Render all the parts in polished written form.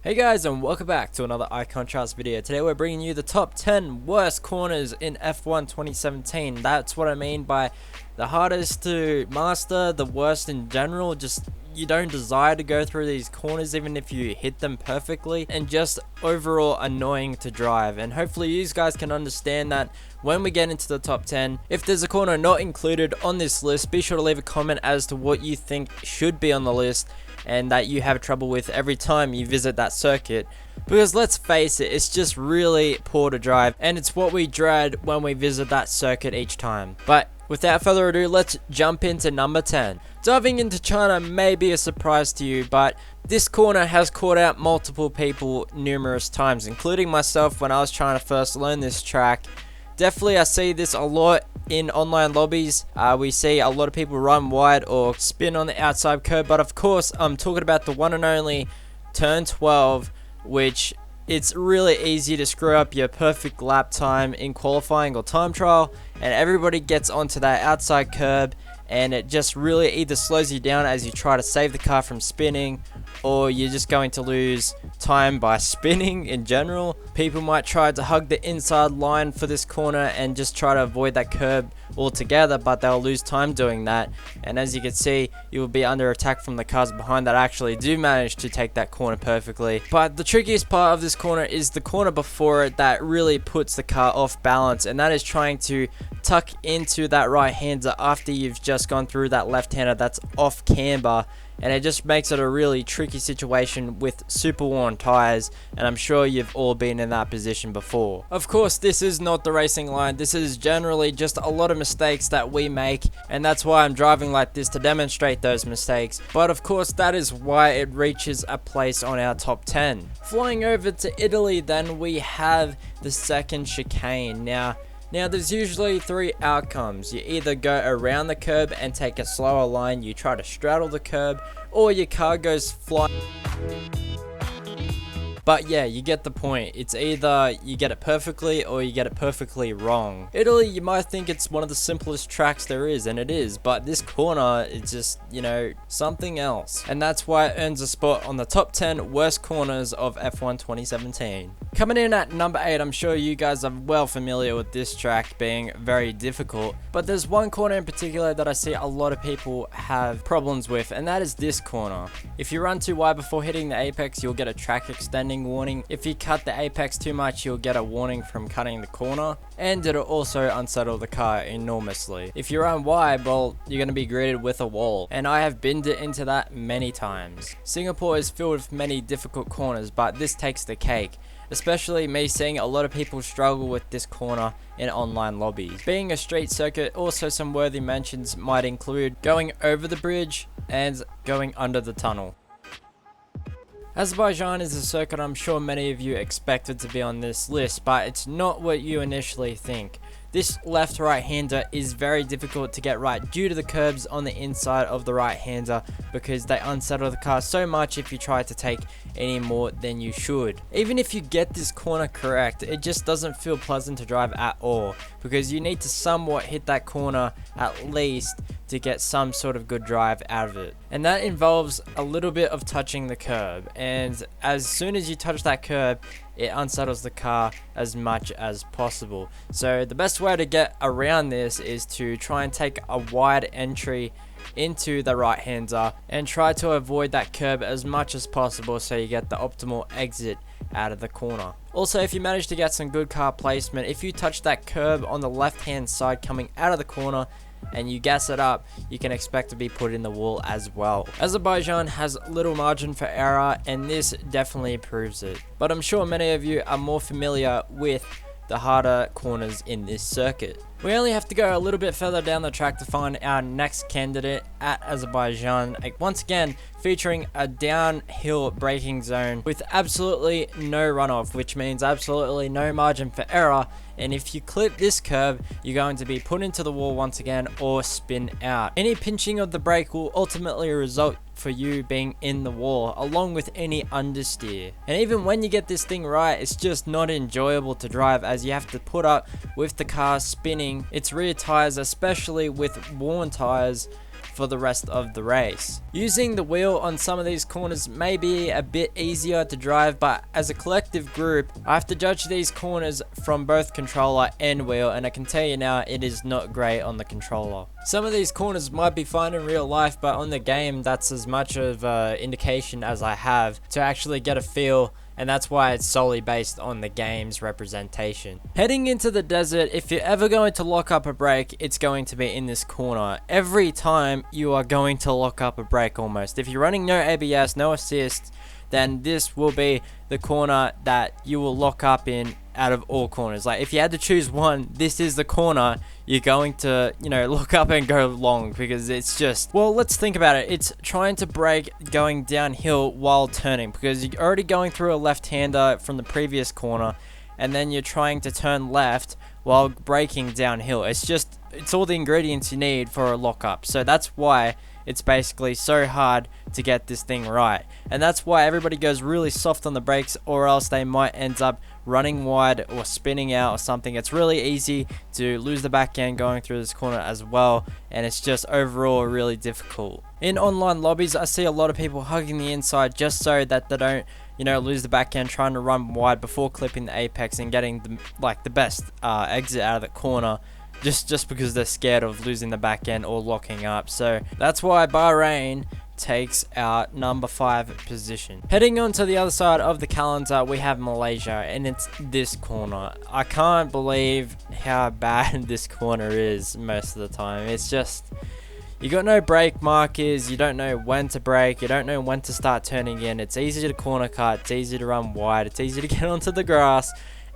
Hey guys, and welcome back to another iContrast video. Today we're bringing you the top 10 worst corners in F1 2017. That's what I mean by the hardest to master, the worst in general. Just you don't desire to go through these corners even if you hit them perfectly, and just overall annoying to drive. And hopefully you guys can understand that when we get into the top 10. If there's a corner not included on this list, be sure to leave a comment as to what you think should be on the list and that you have trouble with every time you visit that circuit, because let's face it, it's just really poor to drive, and it's what we dread when we visit that circuit each time. But without further ado, let's jump into number 10. Diving into China may be a surprise to you, but this corner has caught out multiple people numerous times, including myself when I was trying to first learn this track. Definitely I see this a lot in online lobbies. We see a lot of people run wide or spin on the outside curb, but of course I'm talking about the one and only turn 12, which it's really easy to screw up your perfect lap time in qualifying or time trial, and everybody gets onto that outside curb, and it just really either slows you down as you try to save the car from spinning, or you're just going to lose time by spinning in general. People might try to hug the inside line for this corner and just try to avoid that curb altogether, but they'll lose time doing that, and as you can see, you will be under attack from the cars behind that actually do manage to take that corner perfectly. But the trickiest part of this corner is the corner before it that really puts the car off balance, and that is trying to tuck into that right hander after you've just gone through that left hander that's off camber, and it just makes it a really tricky situation with super worn tires, and I'm sure you've all been in that position before. Of course, this is not the racing line. This is generally just a lot of mistakes that we make, and that's why I'm driving like this, to demonstrate those mistakes. But of course, that is why it reaches a place on our top 10. Flying over to Italy, then we have the second chicane. Now there's usually three outcomes. You either go around the curb and take a slower line, you try to straddle the curb, or your car goes flying. But yeah, you get the point. It's either you get it perfectly or you get it perfectly wrong. Italy, you might think it's one of the simplest tracks there is, and it is, but this corner is just, something else. And that's why it earns a spot on the top 10 worst corners of F1 2017. Coming in at number 8, I'm sure you guys are well familiar with this track being very difficult, but there's one corner in particular that I see a lot of people have problems with, and that is this corner. If you run too wide before hitting the apex, you'll get a track extending warning. If you cut the apex too much, you'll get a warning from cutting the corner, and it'll also unsettle the car enormously. If you run wide, well, you're going to be greeted with a wall, and I have binned it into that many times. Singapore is filled with many difficult corners, but this takes the cake, especially me seeing a lot of people struggle with this corner in online lobbies. Being a street circuit, also some worthy mentions might include going over the bridge and going under the tunnel. Azerbaijan is a circuit I'm sure many of you expected to be on this list, but it's not what you initially think. This left-right hander is very difficult to get right due to the curbs on the inside of the right hander, because they unsettle the car so much if you try to take any more than you should. Even if you get this corner correct, it just doesn't feel pleasant to drive at all, because you need to somewhat hit that corner at least to get some sort of good drive out of it. And that involves a little bit of touching the curb, and as soon as you touch that curb, it unsettles the car as much as possible. So the best way to get around this is to try and take a wide entry into the right hander and try to avoid that curb as much as possible, so you get the optimal exit out of the corner. Also, if you manage to get some good car placement, if you touch that curb on the left hand side coming out of the corner and you gas it up, you can expect to be put in the wall as well. Azerbaijan has little margin for error, and this definitely proves it. But I'm sure many of you are more familiar with the harder corners in this circuit. We only have to go a little bit further down the track to find our next candidate at Azerbaijan, once again featuring a downhill braking zone with absolutely no runoff, which means absolutely no margin for error, and if you clip this curb, you're going to be put into the wall once again or spin out. Any pinching of the brake will ultimately result for you being in the wall, along with any understeer. And even when you get this thing right, it's just not enjoyable to drive, as you have to put up with the car spinning its rear tires, especially with worn tires, for the rest of the race. Using the wheel on some of these corners may be a bit easier to drive, but as a collective group, I have to judge these corners from both controller and wheel, and I can tell you now, it is not great on the controller. Some of these corners might be fine in real life, but on the game, that's as much of an indication as I have to actually get a feel, and that's why it's solely based on the game's representation. Heading into the desert, if you're ever going to lock up a brake, it's going to be in this corner. Every time you are going to lock up a brake almost. If you're running no ABS, no assist, then this will be the corner that you will lock up in out of all corners. Like, if you had to choose one, this is the corner you're going to, lock up and go long, because it's just, well, let's think about it. It's trying to brake going downhill while turning, because you're already going through a left-hander from the previous corner, and then you're trying to turn left while braking downhill. It's all the ingredients you need for a lockup. So that's why it's basically so hard to get this thing right, and that's why everybody goes really soft on the brakes, or else they might end up running wide or spinning out or something. It's really easy to lose the back end going through this corner as well, and it's just overall really difficult. In online lobbies, I see a lot of people hugging the inside just so that they don't lose the back end, trying to run wide before clipping the apex and getting the best exit out of the corner, just because they're scared of losing the back end or locking up. So that's why Bahrain takes our number 5 position. Heading on to the other side of the calendar, we have Malaysia, and it's this corner. I can't believe how bad this corner is most of the time. It's just, you got no brake markers, you don't know when to brake, you don't know when to start turning in. It's easy to corner cut, it's easy to run wide, it's easy to get onto the grass,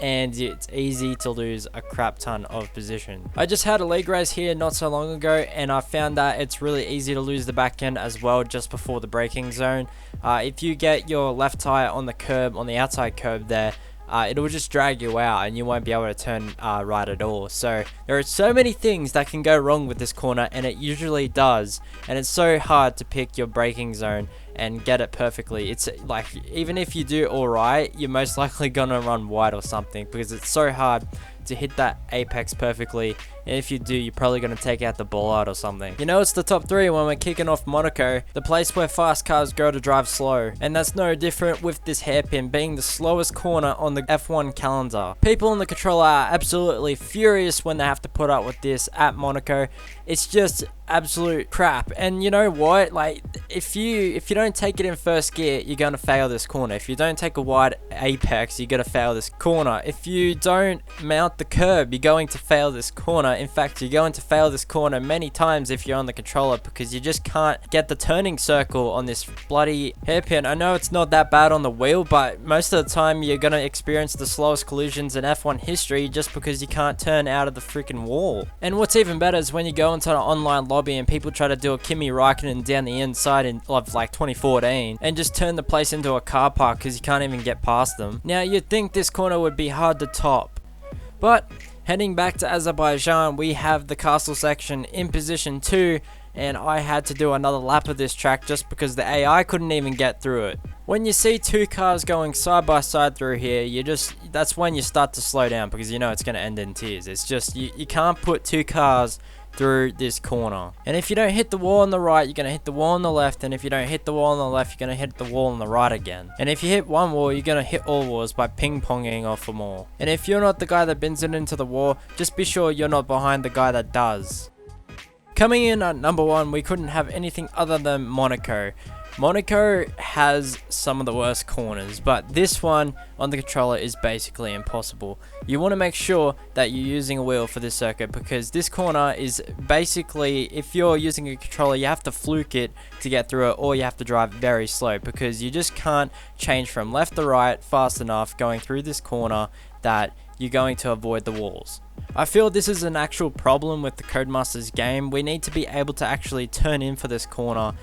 and it's easy to lose a crap ton of position. I just had a league race here not so long ago, and I found that it's really easy to lose the back end as well just before the braking zone. If you get your left tire on the curb, on the outside curb there, it will just drag you out and you won't be able to turn right at all. So there are so many things that can go wrong with this corner, and it usually does, and it's so hard to pick your braking zone and get it perfectly. It's like, even if you do alright, you're most likely gonna run wide or something, because it's so hard to hit that apex perfectly, and if you do, you're probably going to take out the ball out or something. It's the top 3 when we're kicking off Monaco, the place where fast cars go to drive slow, and that's no different with this hairpin being the slowest corner on the F1 calendar. People on the controller are absolutely furious when they have to put up with this at Monaco. It's just absolute crap, and you know what, like, if you don't take it in first gear, you're going to fail this corner. If you don't take a wide apex, you're going to fail this corner. If you don't mount the curb, you're going to fail this corner. In fact, you're going to fail this corner many times if you're on the controller, because you just can't get the turning circle on this bloody hairpin. I know it's not that bad on the wheel, but most of the time you're going to experience the slowest collisions in F1 history just because you can't turn out of the freaking wall. And what's even better is when you go into an online lobby and people try to do a Kimi Raikkonen down the inside of like 2014 and just turn the place into a car park because you can't even get past them. Now, you'd think this corner would be hard to top, but heading back to Azerbaijan, we have the castle section in position 2, and I had to do another lap of this track just because the AI couldn't even get through it. When you see 2 cars going side by side through here, that's when you start to slow down, because you know it's going to end in tears. It's just, you can't put 2 cars through this corner. And if you don't hit the wall on the right, you're going to hit the wall on the left, and if you don't hit the wall on the left, you're going to hit the wall on the right again. And if you hit one wall, you're going to hit all walls by ping-ponging off them all. And if you're not the guy that bends it into the wall, just be sure you're not behind the guy that does. Coming in at number 1, we couldn't have anything other than Monaco. Monaco has some of the worst corners, but this one on the controller is basically impossible. You want to make sure that you're using a wheel for this circuit, because this corner is basically, if you're using a controller, you have to fluke it to get through it, or you have to drive very slow, because you just can't change from left to right fast enough going through this corner that you're going to avoid the walls. I feel this is an actual problem with the Codemasters game. We need to be able to actually turn in for this corner,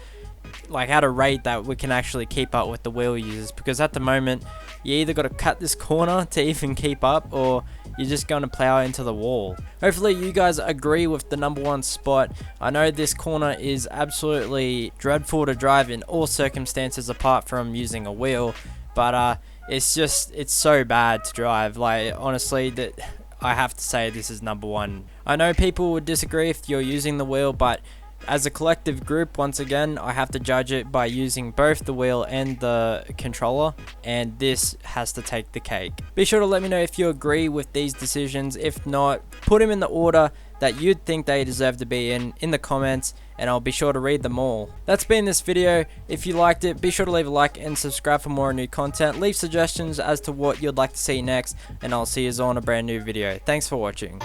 like at a rate that we can actually keep up with the wheel users, because at the moment you either got to cut this corner to even keep up, or you're just going to plow into the wall. Hopefully you guys agree with the number 1 spot. I know this corner is absolutely dreadful to drive in all circumstances apart from using a wheel, but it's so bad to drive. Like, honestly, that I have to say this is number 1. I know people would disagree if you're using the wheel, but As a collective group, once again, I have to judge it by using both the wheel and the controller, and this has to take the cake. Be sure to let me know if you agree with these decisions. If not, put them in the order that you'd think they deserve to be in the comments, and I'll be sure to read them all. That's been this video. If you liked it, be sure to leave a like and subscribe for more new content. Leave suggestions as to what you'd like to see next, and I'll see you on a brand new video. Thanks for watching.